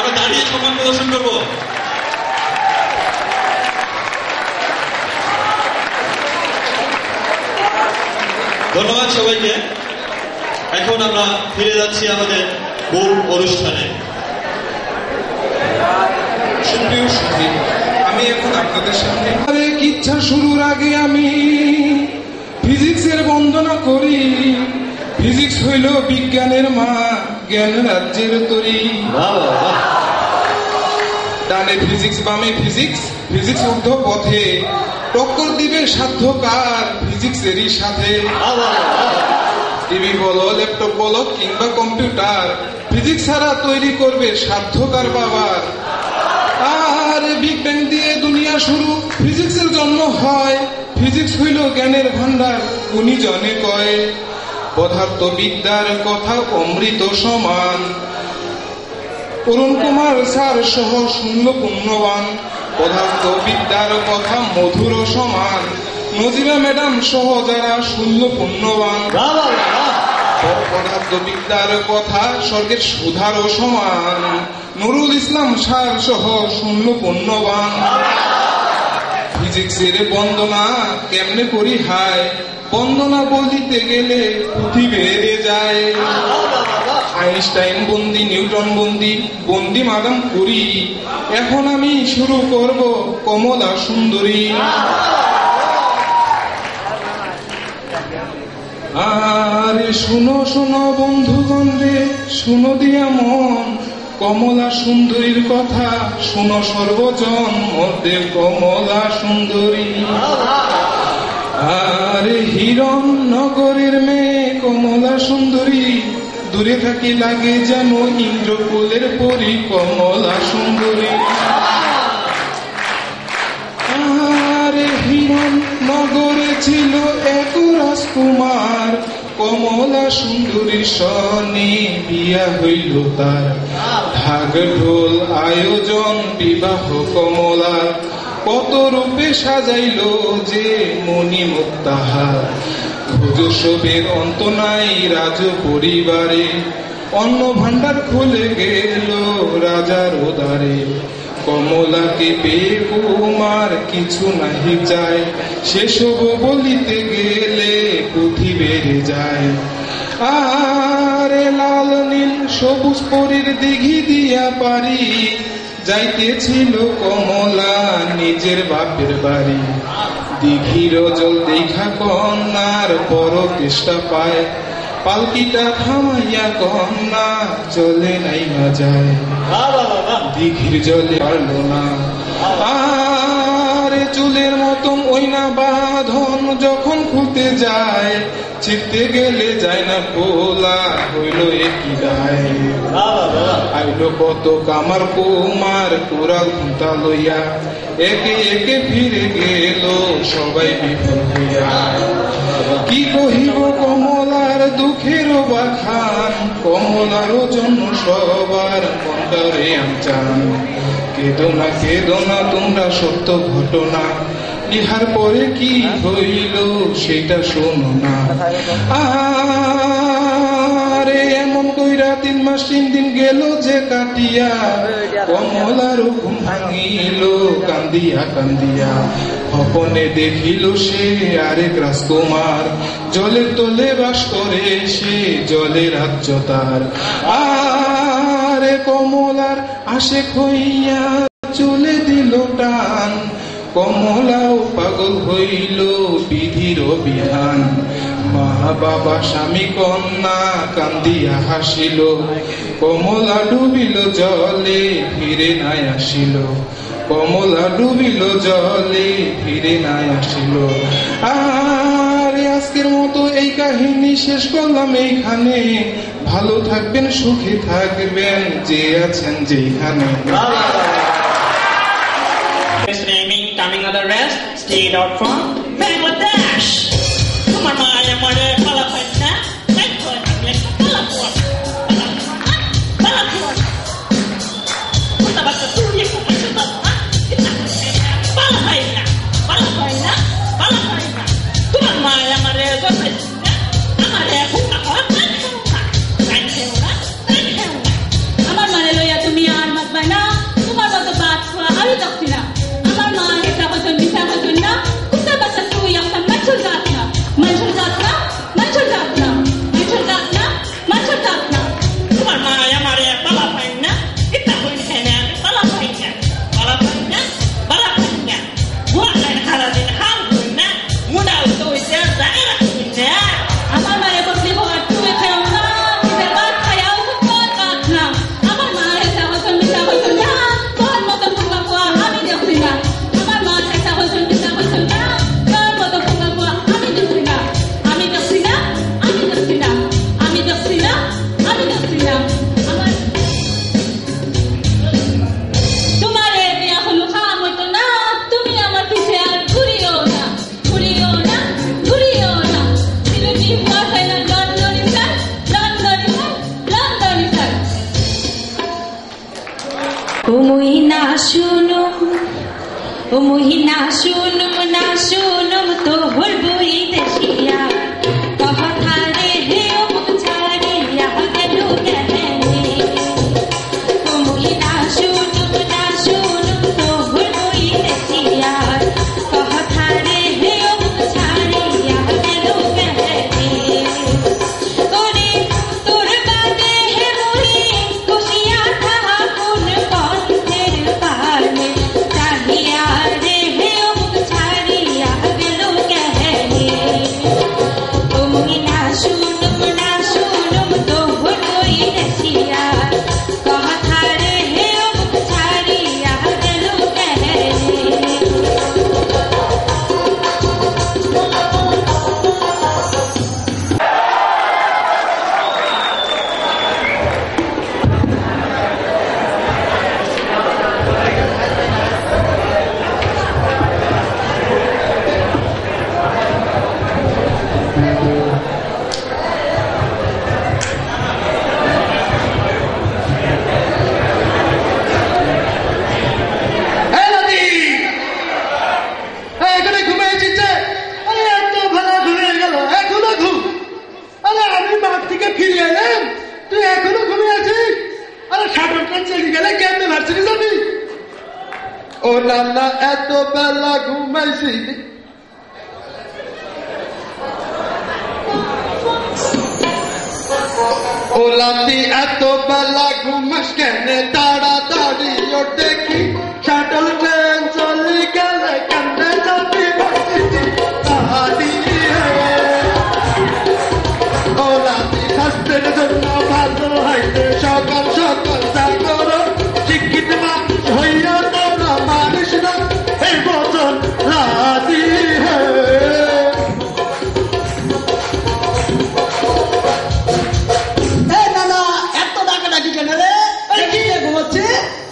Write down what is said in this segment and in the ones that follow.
আমরা দাঁড়িয়ে সম্মান প্রদর্শন করবো। ধন্যবাদ সবাইকে। এখন আমরা ফিরে যাচ্ছি আমাদের মূল অনুষ্ঠানে। সুপ্রিয় সুধী, আমি এখন আপনাদের সামনে ইচ্ছা শুরুর আগে আমি ফিজিক্সের বন্দনা করি। ফিজিক্স হইল বিজ্ঞানের মা, জ্ঞান রাজ্যের তরী। ডানে ফিজিক্স বামে ফিজিক্স, ফিজিক্স ঊর্ধ্ব পথে, টক্কর দিবে সাধ্যকার ফিজিক্সেরই সাথে। টিভি বলো, ল্যাপটপ বলো কিংবা কম্পিউটার, ফিজিক্স ছাড়া তৈরি করবে সাধ্যকার বাবার। আর বিগ ব্যাং দিয়ে দুনিয়া শুরু, ফিজিক্সের জন্ম হয়। ফিজিক্স হইল জ্ঞানের ভান্ডার, গুণীজনে কয়। পদার্থবিদ্যার কথা অমৃত সমান, অরুণ কুমার স্যার সহ শূন্য পুণ্যবান। পদার্থবিদ্যার কথা মধুর সমান, নজিবা ম্যাডাম সহ যারা শূন্য পুণ্যবান। পদার্থবিদ্যার কথা স্বর্গের সুধারও সমান, নুরুল ইসলাম স্যার সহ শূন্য পুণ্যবান। ফিজিক্সের বন্দনা কেমনে করি হায়, বন্দনা বলিতে গেলে পুঁথি বেড়ে যায়। আইনস্টাইন বন্দি, নিউটন বন্দি, বন্দি মাদাম করি। এখন আমি শুরু করব কমলা সুন্দরী। আরে শুনো শুনো বন্ধুগণ রে, শুনো দিয়া মন, কমলা সুন্দরীর কথা শুনো সর্বজন, মধ্যে কমলা সুন্দরী। আরে হিরণ নগরের মেয়ে কমলা সুন্দরী, দূরে থাকি লাগে যেন ইন্দ্রকুলের পরি কমলা সুন্দরী। আরে হিরণ নগরে ছিল এক রাজকুমার, কমলা সুন্দরীর সনে বিয়া হইল তার। ঢাক ঢোল আয়োজন বিবাহ কমলার, কত রূপে সাজাইল যে মণিমুখ তাহার। ভোজসবের অন্ত নাই রাজ পরিবারে, অন্ন ভান্ডার খুলে গেল রাজার উদারে। কমলাকে পেয়ে কুমার কিছু নাহি চায়, সেসব বলিতে গেলে পুঁথি বেড়ে যায়। আরে লাল নীল সবুজ পরীর দিঘি দিয়া পারি, যাইতেছিল কমলা নিজের বাপের বাড়ি। দিঘির জল দেখা কন্যার বড় তেষ্টা পায়, পালকিটা থামাইয়া কন্যা চলে নাই না যায়। দিঘির জলে পারল না, আরে চুলের মতন ওই না বাঁধন যখন খুলতে যায়, ছিটতে গেলে যায় না পোলা, হইল একই গায়ে। আইল কত কামার কুমার কুড়াল খুঁটা লইয়া, একে একে ফিরে গেল সবাই বিফল হইয়া। কি কহিব কমলার দুঃখের বাখান, কমলারও জন্য সবার কন্টারে আনচান। কেদো না তোমরা সত্য ঘটনা, ইহার পরে কি হইল সেটা শোনো না। আরে এমন কইরা 3 মাস 3 দিন গেল যে কাটিয়া, কমলার ঘুম ভাঙিল কান্দিয়া কান্দিয়া। স্বপনে দেখিল সে আরেক রাজকুমার, জলের তলে বাস করে সে জলে রাজ্য তার। আরে কমলার আশেক হইয়া চলে দিল টান, কমলাও পাগল হইল বিধির বিধান। মা বাবা স্বামী কন্যা কান্দিয়া হাসিল, কমলা ডুবিল জলে ফিরে নাই আসিল। কমলা ডুবিল জলে ফিরে নাই আসিল। আরে আজকের মতো এই কাহিনী শেষ করলাম এইখানে। ভালো থাকবেন, সুখে থাকবেন, যে আছেন যেখানে। Coming on the rest, stayed out from Bangladesh. Come on, my mother, Palapana, Bangkok, Palapur, Palapur. What about the two years of Palapina, Palapina, Palapina. Come on, my mother, Amare, Puma, Thank you. Amar Maleloya to me, Armat by ও মহিনা শুনুম, ও মহিনা শুনুম না শুনুম তো হলবই দেশিয়া কথা রে হে ও ছাড়িয়া গেল কেনে। ও মহিনা শুনুম না শুনুম তো হলবই দেশিয়া কথা রে হে ও ছাড়িয়া গেল কেনে। ওরে তোর বাদে হে মহি বসিয়া থাহা কোন পথের পানে চাহিয়া রে হে ও ছাড়িয়া গেল কেনে। ও মহিনা শুনুম না শুনুম তো হলবই দেশিয়া কথা রে হে ও ছাড়িয়া গেল কেনে। এখানে ঘুমিয়েছিস যে? আরে এত ভালো ঘুমিয়ে গেল, এখনো ঘুম? আরে আমি মাঠ থেকে ফিরে এলাম, তুই এখনো ঘুমিয়ে আছিস? আরে সাগরটা চলে গেলে কেমনে ভাবছিস যাবি? ও নান্না এত বেলা ঘুমাইছি। ও লাতি এত বেলা ঘুমাস কেন? তাড়াতাড়ি ও দেখি শাটল ট্রেন চলে গেলে কেমনে যাবি ভার্সিটি? তাড়াতাড়ি ও লাতি স্বাস্থ্যের জন্য ভালো হইতে সকাল সকাল জাগরণ শিক্ষিত মানুষ হইয়া তোরা মানুষ না এই বচন লাতি এত ডাকাডাকি কেন রে? কি ঘুমাচ্ছে?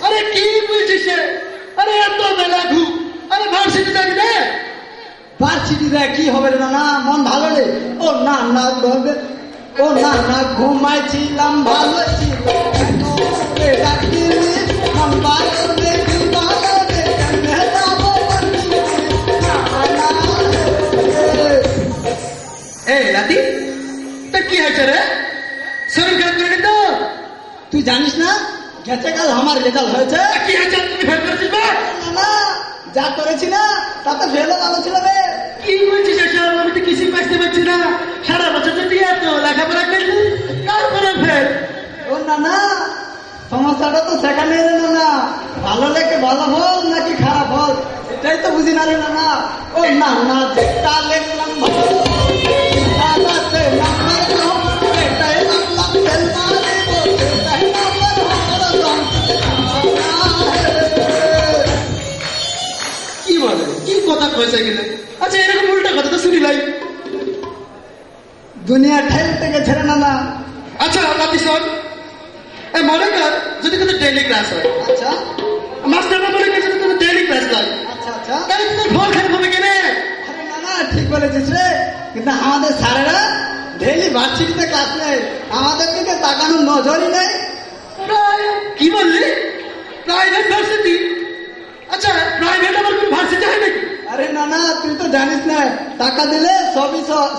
আরে কি বুঝছিস? আরে এত বেলা ঘুম, আরে ভার্সিটি যাবি রে? ভার্সিটিতে কি হবে রে নানা? মন ভালো রে? ও না না ঘুমবে, ও না না ঘুমাইছিলাম ভালো ছিল ডাকিনি মন ভালো রে ভালো রে কেমনে যাবো এই লাতি তা কি হয়েছে রে? শরীর খারাপ করে তো? তুই জানিস না গেছে কাল আমার রেজাল্ট হয়েছে? কি হয়েছে? তুমি ফেল করেছিস বা? না যা করেছি না তাতে ফেলও ভালো ছিল রে। কি বলছিস এসব? আমি তো কিছুই বুঝতে পারছি না। সারা বছর তো তুই এত লেখাপড়া করলি, তারপরে ফেল? ও না না সমস্যাটা তো সেখানে রে না, ভালো লেগে ভালো ফল নাকি খারাপ ফল এটাই তো বুঝি না রে না। ও না না যেটা লেখলাম ভালো সেটাতে নাম্বার কম, এটাই নাম্বার ফেল না রে এটাই নাম্বার ভালো কম। কি বলে? কি কথা কয়েছে গেলে? আচ্ছা এরকম উল্টা কথা তো শুনি ভাই। দুনিয়া ঠেলতে গেছে রে না। আচ্ছা লাতি শোন, মনে কর যদি তোদের ডেইলি ক্লাস হয়, আচ্ছা মাস্টার মনে কর যদি তোদের ডেইলি ক্লাস হয়, আচ্ছা আচ্ছা তাহলে তোদের ফল খারাপ হবে কেনে? আরে না না ঠিক বলেছিস রে, কিন্তু আমাদের স্যারেরা ডেইলি ভার্সিটিতে ক্লাস নেই, আমাদের দিকে তাকানোর নজরই নেই। কি বললি? Private varsity? আচ্ছা প্রাইভেট আবার কোন ভার্সিটি হয় নাকি? আরে না না তুই তো জানিস না, টাকা দিলে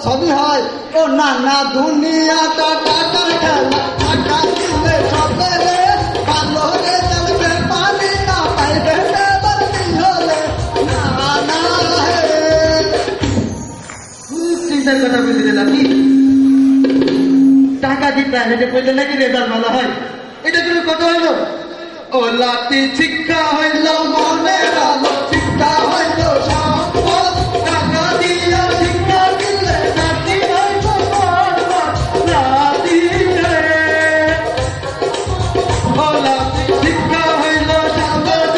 সবই হয়। ও না না দুনিয়াটা টাকার খেলা, টাকা দিলে সবে রে ভালো রে চলবে পানি না পাইবে ভর্তি হলে না না চিন্তার কথা বুঝে দিলাম কি? টাকা দিয়ে প্রাইভেটে পড়লে নাকি রেজাল্ট ভালো হয়? এটা কোনো কথা হলো? ও লাতি শিক্ষা হইল মনের আলো, শিক্ষা হইল সম্পদ, টাকা দিয়া শিক্ষা দিলে নাতি হইল লাতি রে। ও লাতি শিক্ষা হইল সম্পদ,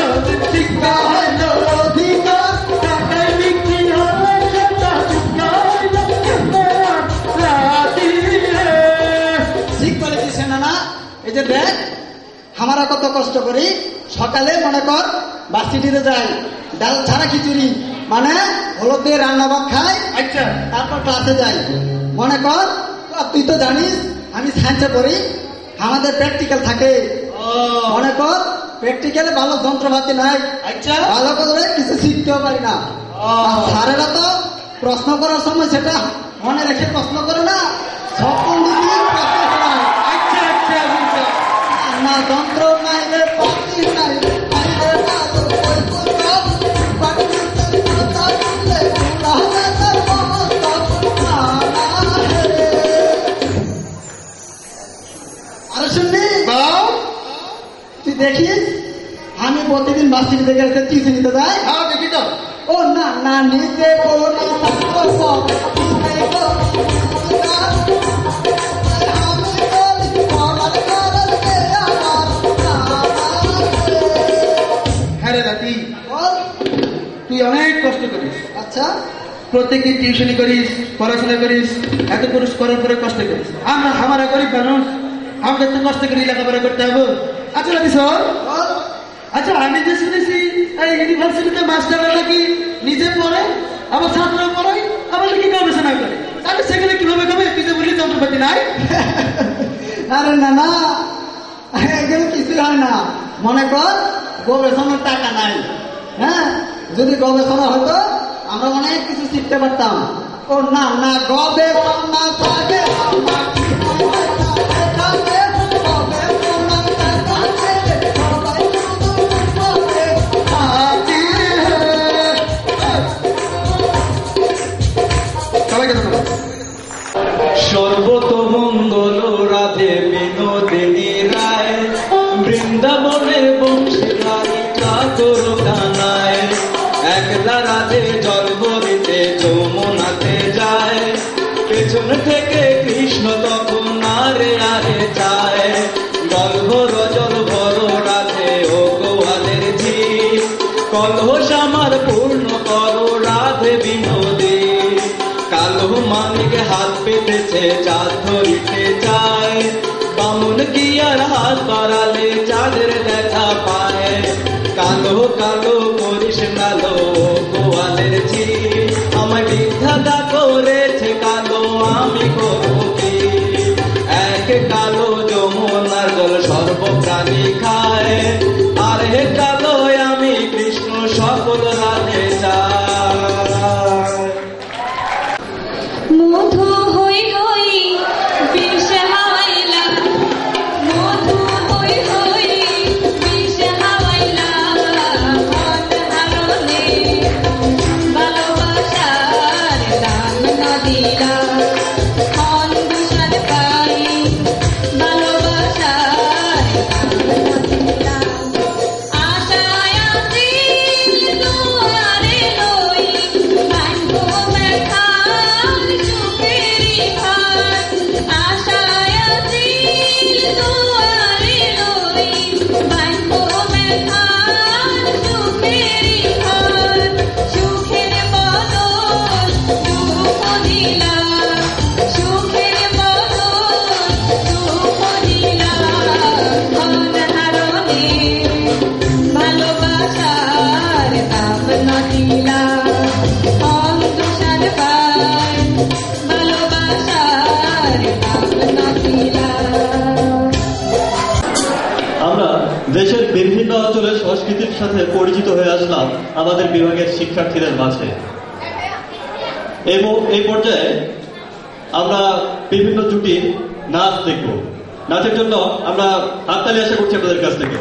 শিক্ষা হইল অধিকার, টাকায় বিক্রি হলে সেটা শিক্ষা হইল লাতি রে। ঠিক বলেছিস না না। এই যে দেখ আমরা কত কষ্ট করি, সকালে মনে কর ভার্সিটিতে যাই, ডাল ছাড়া খিচুড়ি মানে হলুদ দিয়ে রান্না ভাত খাই, আচ্ছা তারপর ক্লাসে যাই। মনে কর তুই তো জানিস আমি সায়েন্সে পড়ি, আমাদের প্র্যাকটিক্যাল থাকে। মনে কর প্র্যাকটিক্যালে ভালো যন্ত্রপাতি নাই, আচ্ছা ভালো করে কিছু শিখতেও পারি না। আর স্যারেরা তো প্রশ্ন করার সময় সেটা মনে রেখে প্রশ্ন করে না, স্বপ্ন দিয়ে প্রশ্ন করায়। আচ্ছা আচ্ছা বুঝছো। না যন্ত্র নাই রে পাতি নাই রে, নাই রে না তো কই পুরো পাটি কথা বললে পুরা হবে তোর মস্ত না রে। আরে শুনবি বাও তুই দেখিস আমি প্রতিদিন বাসির থেকে একটা টিউশন নিতে যাই। হ্যাঁ দেখি তো। ও না না নিতে কোনো হ্যাঁ রে নাতি, তুই অনেক কষ্ট করিস, আচ্ছা প্রত্যেকদিন টিউশনি করিস, পড়াশোনা করিস, এত পুরুষ করার পরে কষ্ট করিস। আমরা গরিব মানুষ, আমাদের তো কষ্ট করে লেখাপড়া করতে হবে। আচ্ছা নাতি স্যার, বল। আচ্ছা আমি যে শুনেছি এই ইউনিভার্সিটিতে মাস্টাররা নাকি নিজে পড়ে, আবার ছাত্র পড়ায়, আবার নাকি গবেষণা করে, তাহলে সেখানে কিভাবে হবে? তুই যে বললি যন্ত্রপাতি নাই। আরে না না এগুলো কিছুই হয় না। মনে কর গবেষণার টাকা নাই, হ্যাঁ যদি গবেষণা হতো আমরা অনেক কিছু শিখতে পারতাম। ও না না গবেষণা থাকে সর্বতমঙ্গল রাধে বিনোদিনী রায়, বৃন্দাবনে বংশীধারী চাকর কানায়, একলা রাধে জল ভরিতে যমুনাতে যায়, পেছন থেকে কৃষ্ণ তখন আরে আরে চায়, জল ভর রাধে ও গোয়ালের ঝি, কলহ আমার পূর্ণ করো রাধে বিনোদী, কালো মানিক হাত পেতেছে চাঁদ ধরিতে চায়, বামুন কি আর হাত বাড়ালে চাঁদের দেখা পায়, কালো কালো করিস কালো গোয়ালের ঝি, আমায় বিধাতা করেছে কালো আমি করব কি, এক কালো যমুনার জল সর্বপ্রাণী খায়, আর হে কালো আমি কৃষ্ণ সকল রাধে চায়। মধু হই হই বিষ হাওয়াইলা, মধু হই হই বিষ হাওয়াইলা, মন হারনে ভালোবাসার দাম না দিলা, মন দুষার পাই ভালোবাসার দাম না দিলা, আশায় আছিল দুয়ারে লই বাঁধবো ব্যথার সুখেরি ঘর, আশায় আছিল দুয়ারে লই বাঁধবো ব্যথার সুখেরি ঘর, সুখের বদল দুঃখ দিলা, সুখের বদল দুঃখ দিলা, মন হারনে ভালোবাসার দাম না দিলা, মন দুষার পায় ভালোবাসার দাম না দিলা। আমরা দেশের বিভিন্ন অঞ্চলের সংস্কৃতির সাথে পরিচিত হয়ে আসলাম আমাদের বিভাগের শিক্ষার্থীদের মাঝে। এবং এই পর্যায়ে আমরা বিভিন্ন জুটির নাচ দেখব। নাচের জন্য আমরা হাততালি আশা করছি আপনাদের কাছ থেকে।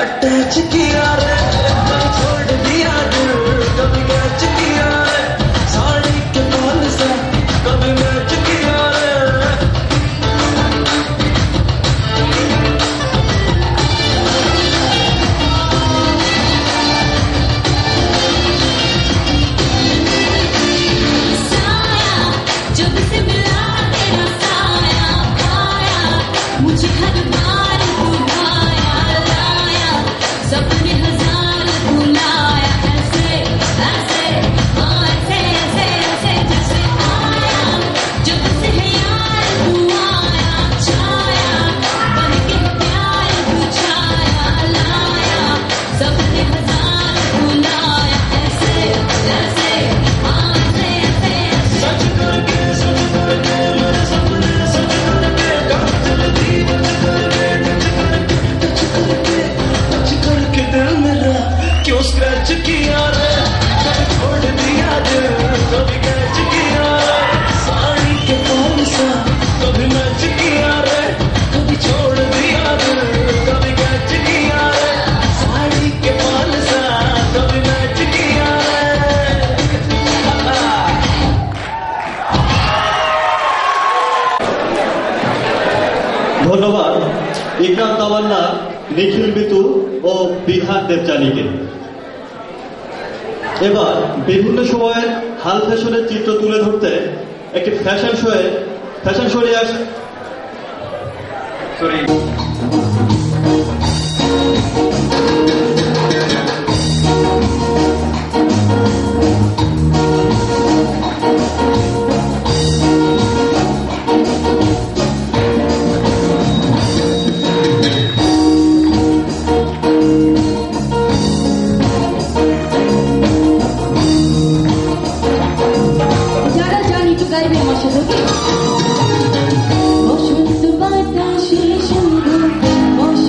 अटैच किया रे कभी छोड़ दिया दिल कभी कैच किया रे साड़ी के बाल से कभी मैच किया रे जब से मिला तेरा साया पाया मुझे हर बार बुलाया लाया सपने हजार बुलाया ऐसे ऐसे हाँ ऐसे ऐसे ऐसे जैसे आया जब से है यार तू आया छाया बन के प्यार बुझाया लाया सपने हजार बुलाया ऐसे ऐसे हाँ ऐसे ऐसे सच करके मेरे सपने सच करके काम चलती टच करके दिल मेरा क्यों स्क्रैच किया रे कभी छोड़ दिया दिल कभी कैच किया रे साड़ी के बाल सा कभी मैच किया रे कभी छोड़ दिया दिल कभी कैच किया रे साड़ी के बाल सा कभी मैच किया रे ধন্যবাদ ইকরাম তামান্না, নিখিল বিতু ও বিহান দেবযানীকে। এবার বিভিন্ন সময়ের হাল ফ্যাশনের চিত্র তুলে ধরতে একটি ফ্যাশন শো নিয়ে আস সরি যারা জানি তো গাইবে আমার সাথে বসন্ত বাতাসে সুন্দর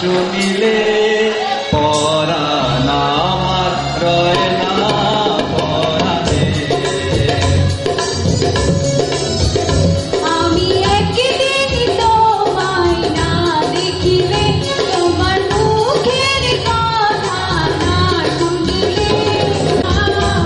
শুনিলে পরাণ আমার রয় না পরাণে। আমি একদিন তোমায় না দেখিলে তোমার মুখের কথা না শুনিলে পরাণে।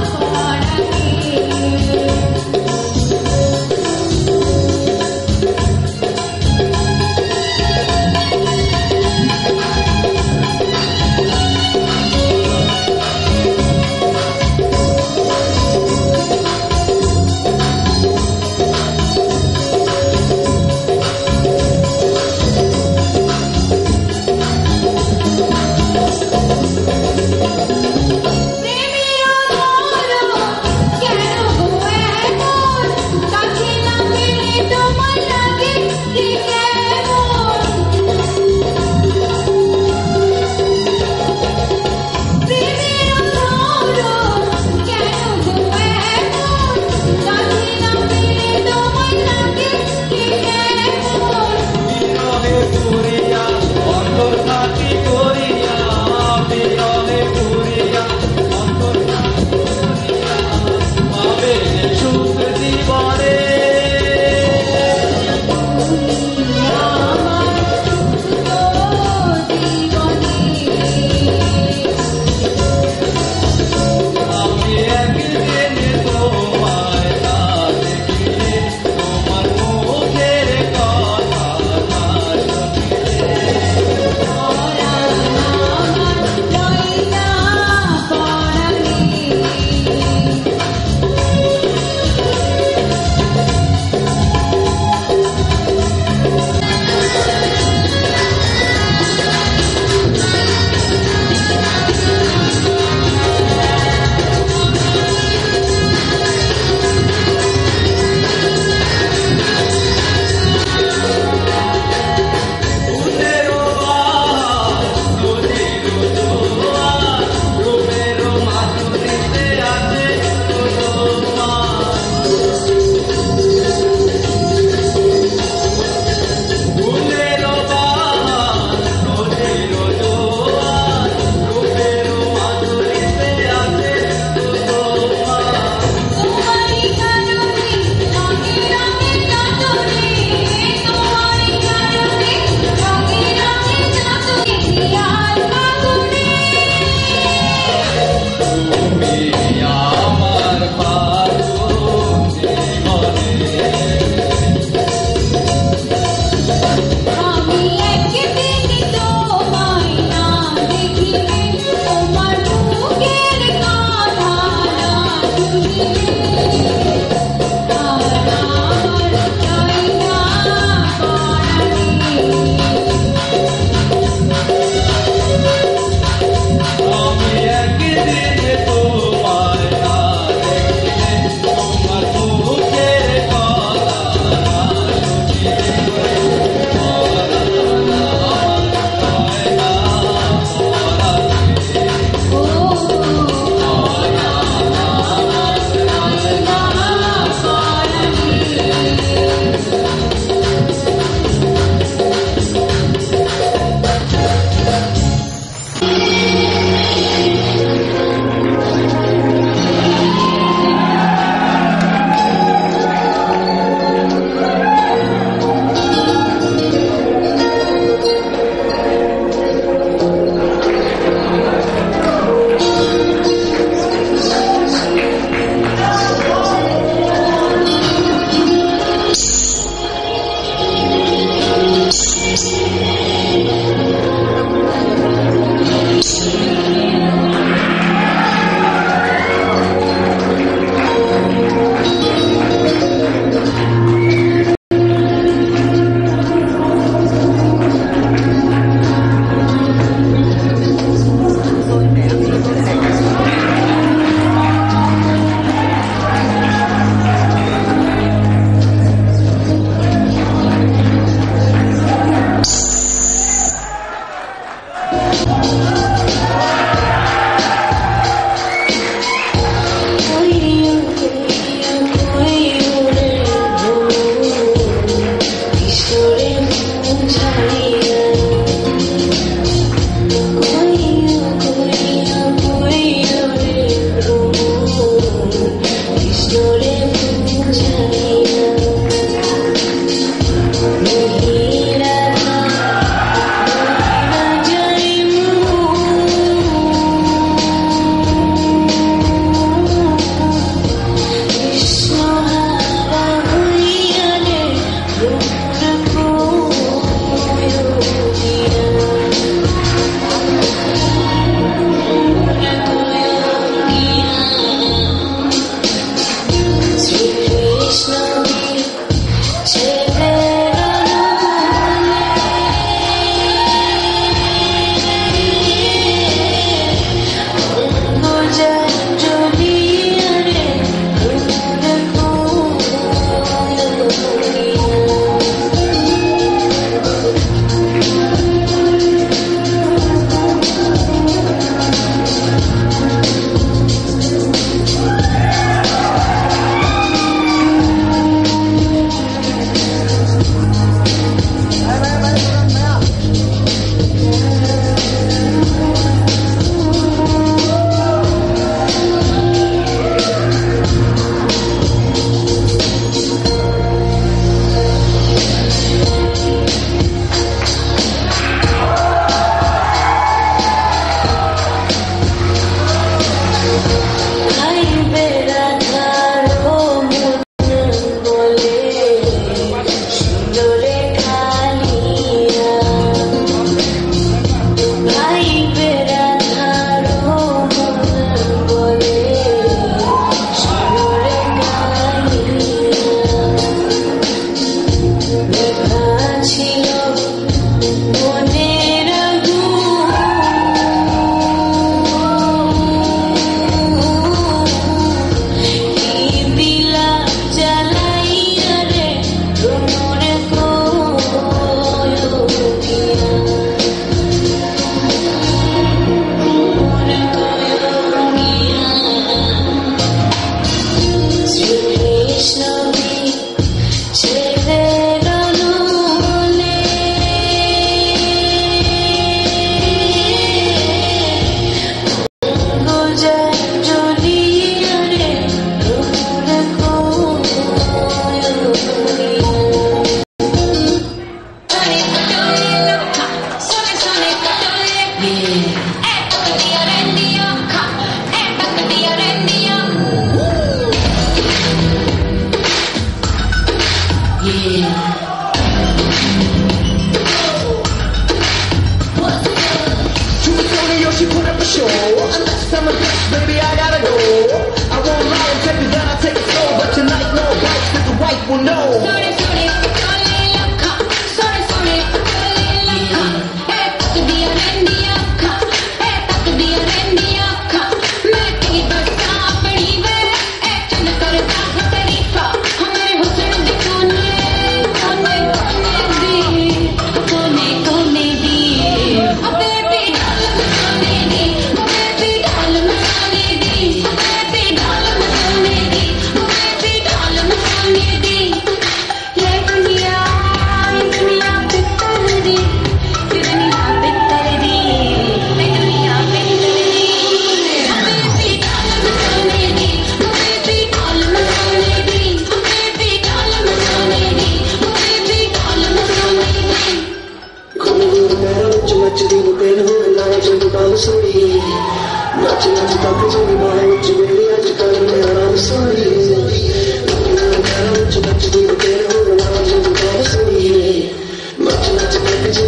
Much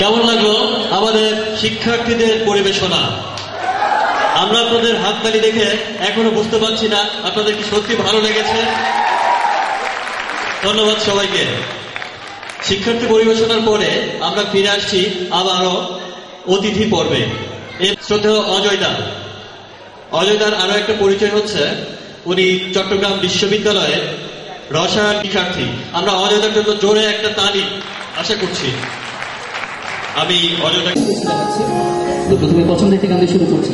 কেমন লাগলো আমাদের শিক্ষার্থীদের পরিবেশনা? আমরা আপনাদের হাততালি দেখে এখনো বুঝতে পারছি না আপনাদের কি সত্যি ভালো লেগেছে। ধন্যবাদ সবাইকে। শিক্ষার্থী পরিবেশনার পরে আমরা ফিরে আসছি আবারও অতিথি পর্বে। শ্রদ্ধেয় অজয়দার আরো একটা পরিচয় হচ্ছে, উনি চট্টগ্রাম বিশ্ববিদ্যালয়ের রসায়ন শিক্ষার্থী। আমরা অজয়দার জন্য জোরে একটা তালি আশা করছি। আমি অজয়দাকে প্রথমে পছন্দের একটি গান দিয়ে শুরু করছি।